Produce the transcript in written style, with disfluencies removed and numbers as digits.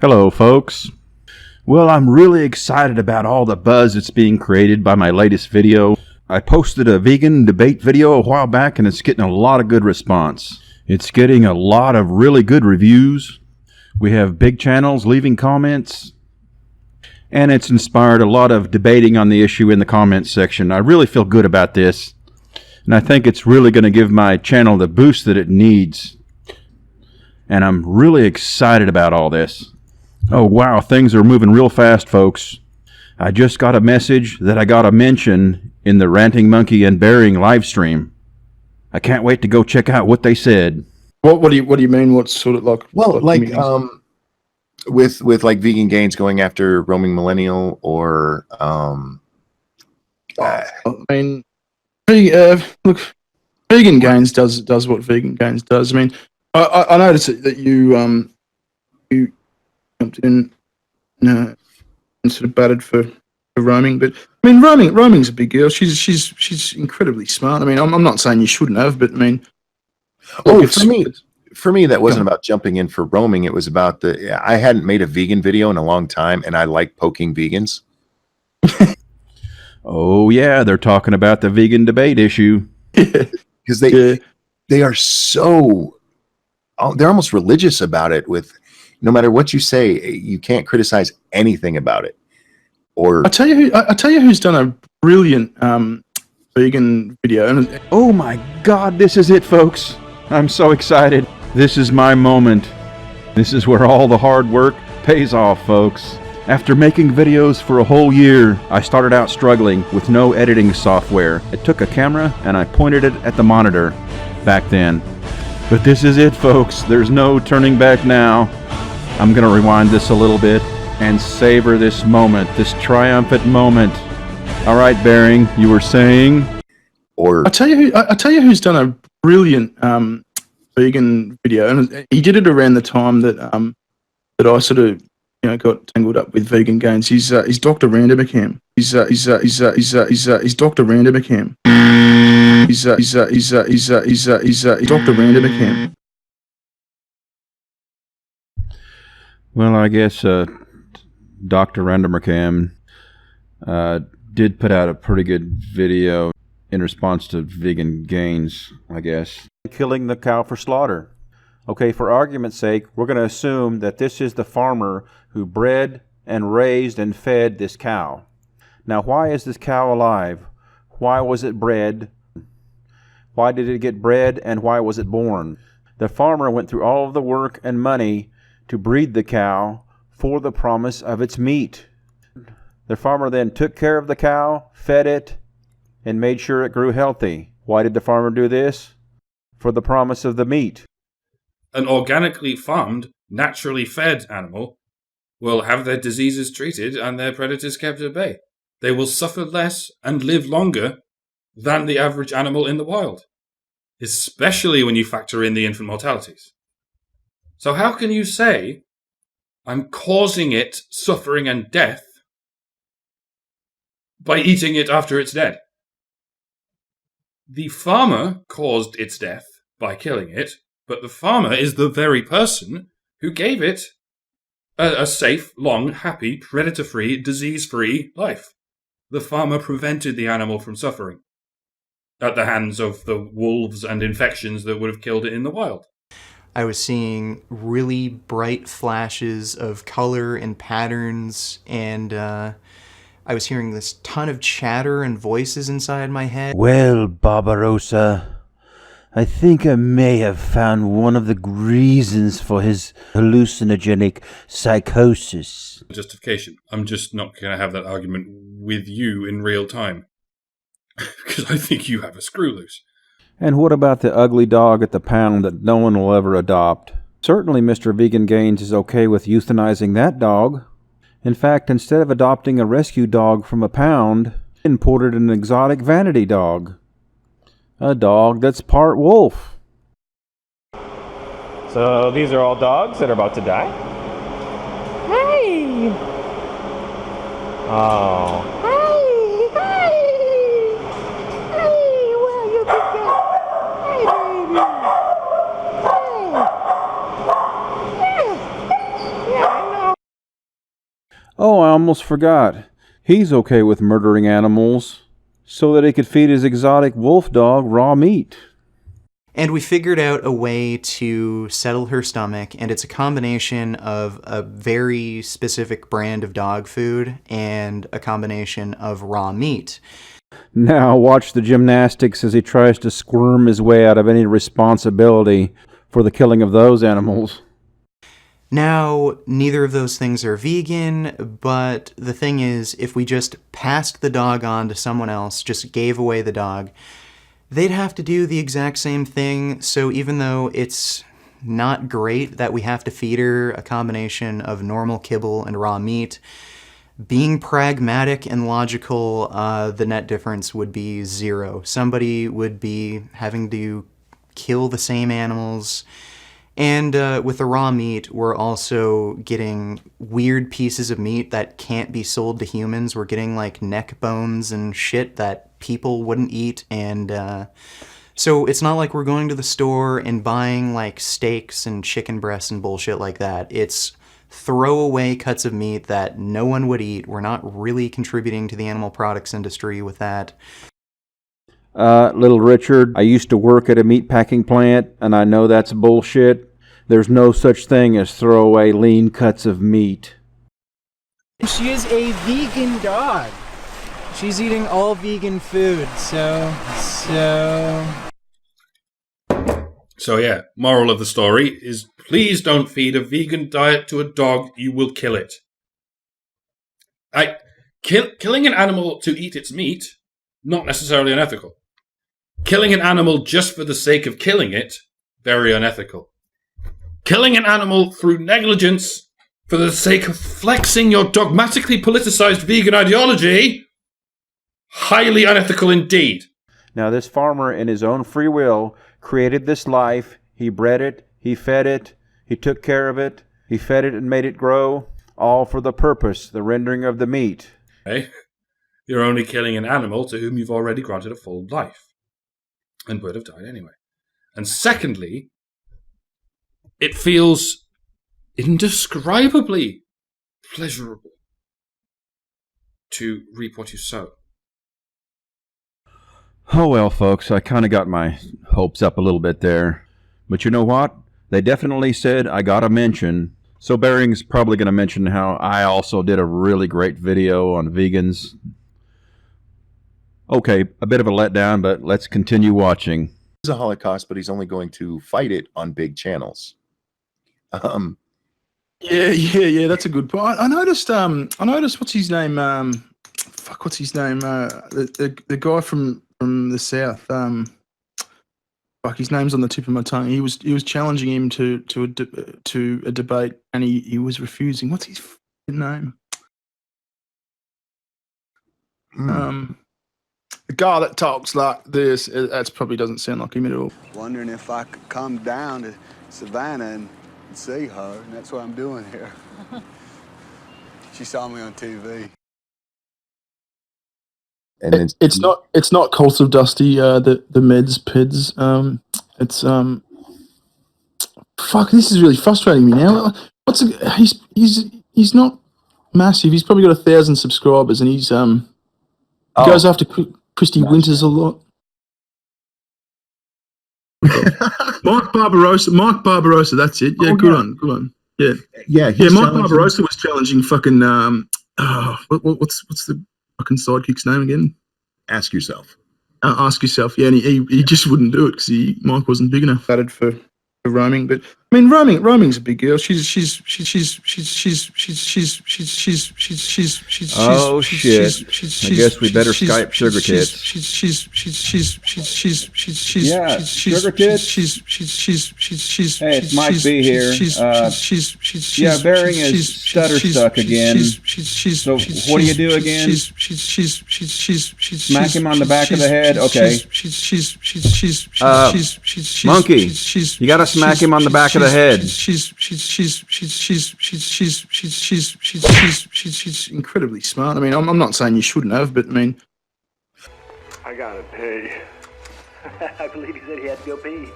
Hello, folks. Well, I'm really excited about all the buzz that's being created by my latest video. I posted a vegan debate video a while back and it's getting a lot of good response. It's getting a lot of really good reviews. We have big channels leaving comments. And it's inspired a lot of debating on the issue in the comments section. I really feel good about this. And I think it's really going to give my channel the boost that it needs. And I'm really excited about all this. Oh wow, things are moving real fast, folks. I just got a message that I got a mention in the Ranting Monkey and Bearing live stream. I can't wait to go check out what they said. What do you mean? What's sort of like? Well, like with like vegan gains going after roaming millennial or I mean, look, vegan gains does what vegan gains does. I mean, I noticed that you jumped in and sort of batted for roaming, but I mean, roaming's a big girl. She's incredibly smart. I mean, I'm not saying you shouldn't have, but I mean, for me that wasn't about jumping in for roaming. It was about I hadn't made a vegan video in a long time, and I like poking vegans. Oh yeah, they're talking about the vegan debate issue. Because they are so, they're almost religious about it. With no matter what you say, you can't criticize anything about it. Or I tell you who's done a brilliant vegan video. Oh my God, this is it, folks. I'm so excited. This is my moment. This is where all the hard work pays off, folks. After making videos for a whole year, I started out struggling with no editing software. I took a camera and I pointed it at the monitor back then. But this is it, folks. There's no turning back now. I'm gonna rewind this a little bit and savor this moment, this triumphant moment. All right, Bearing, you were saying? Or I tell you who's done a brilliant vegan video, and he did it around the time that that I sort of got tangled up with vegan gains. He's Dr. Randomacam. He's Dr. Randomacam. He's Dr. Randomacam. Well, I guess Dr. Randomacam did put out a pretty good video in response to vegan gains, I guess. Killing the cow for slaughter. Okay, for argument's sake, we're going to assume that this is the farmer who bred and raised and fed this cow. Now, why is this cow alive? Why was it bred? Why did it get bred, and why was it born? The farmer went through all of the work and money to breed the cow for the promise of its meat. The farmer then took care of the cow, fed it, and made sure it grew healthy. Why did the farmer do this? For the promise of the meat. An organically farmed, naturally fed animal will have their diseases treated and their predators kept at bay. They will suffer less and live longer than the average animal in the wild, especially when you factor in the infant mortalities. So how can you say, I'm causing it suffering and death by eating it after it's dead? The farmer caused its death by killing it, but the farmer is the very person who gave it a safe, long, happy, predator-free, disease-free life. The farmer prevented the animal from suffering at the hands of the wolves and infections that would have killed it in the wild. I was seeing really bright flashes of color and patterns, and I was hearing this ton of chatter and voices inside my head. Well, Barbarossa, I think I may have found one of the reasons for his hallucinogenic psychosis. Justification. I'm just not going to have that argument with you in real time. Because I think you have a screw loose. And what about the ugly dog at the pound that no one will ever adopt? Certainly Mr. Vegan Gains is okay with euthanizing that dog. In fact, instead of adopting a rescue dog from a pound, he imported an exotic vanity dog. A dog that's part wolf. So these are all dogs that are about to die? Hey! Oh. Oh, I almost forgot. He's okay with murdering animals so that he could feed his exotic wolf dog raw meat. And we figured out a way to settle her stomach, and it's a combination of a very specific brand of dog food and a combination of raw meat. Now watch the gymnastics as he tries to squirm his way out of any responsibility for the killing of those animals. Now, neither of those things are vegan, but the thing is, if we just passed the dog on to someone else, just gave away the dog, they'd have to do the exact same thing. So even though it's not great that we have to feed her a combination of normal kibble and raw meat, being pragmatic and logical, the net difference would be zero. Somebody would be having to kill the same animals. And with the raw meat, we're also getting weird pieces of meat that can't be sold to humans. We're getting like neck bones and shit that people wouldn't eat. And so it's not like we're going to the store and buying like steaks and chicken breasts and bullshit like that. It's throwaway cuts of meat that no one would eat. We're not really contributing to the animal products industry with that. Little Richard, I used to work at a meat packing plant, and I know that's bullshit. There's no such thing as throwaway lean cuts of meat. She is a vegan dog. She's eating all vegan food, so yeah, moral of the story is please don't feed a vegan diet to a dog, you will kill it. Killing an animal to eat its meat, not necessarily unethical. Killing an animal just for the sake of killing it, very unethical. Killing an animal through negligence for the sake of flexing your dogmatically politicized vegan ideology, highly unethical indeed. Now, this farmer, in his own free will, created this life. He bred it, he fed it, he took care of it, he fed it and made it grow, all for the purpose, the rendering of the meat. Okay? You're only killing an animal to whom you've already granted a full life, and would have died anyway. And secondly, it feels indescribably pleasurable to reap what you sow. Oh well, folks, I kind of got my hopes up a little bit there. But you know what? They definitely said I got a mention. So Bering's probably going to mention how I also did a really great video on vegans. Okay, a bit of a letdown, but let's continue watching. It's a Holocaust, but he's only going to fight it on big channels. Yeah. That's a good point. I noticed. What's his name? What's his name? The guy from the south. His name's on the tip of my tongue. He was challenging him to a debate, and he was refusing. What's his name? The guy that talks like this. That probably doesn't sound like him at all. Wondering if I could come down to Savannah and see her, and that's what I'm doing here. She saw me on TV. And It's not Cult of Dusty, the Meds Peds. This is really frustrating me now. He's not massive. He's probably got 1,000 subscribers, and he goes after Christy Winters a lot. Mike Barbarossa, that's it. Yeah, good on. Yeah. Mike Barbarossa was challenging fucking what's the fucking sidekick's name again? Ask Yourself. Ask Yourself. Yeah, and he just wouldn't do it because Mike wasn't big enough. Added for roaming, but I mean, roaming's a big girl. She's Oh shit! I guess we better Skype Sugar Tits. Yeah, Sugar Tits. Hey, it's Mike B here. Yeah, Bering is stutter stuck again. So what do you do again? Smack him on the back of the head. Okay. Monkey, you gotta smack him on the back of the head. She's incredibly smart. I mean, I'm not saying you shouldn't have, but I mean, I gotta pee. I believe he said he had to go pee.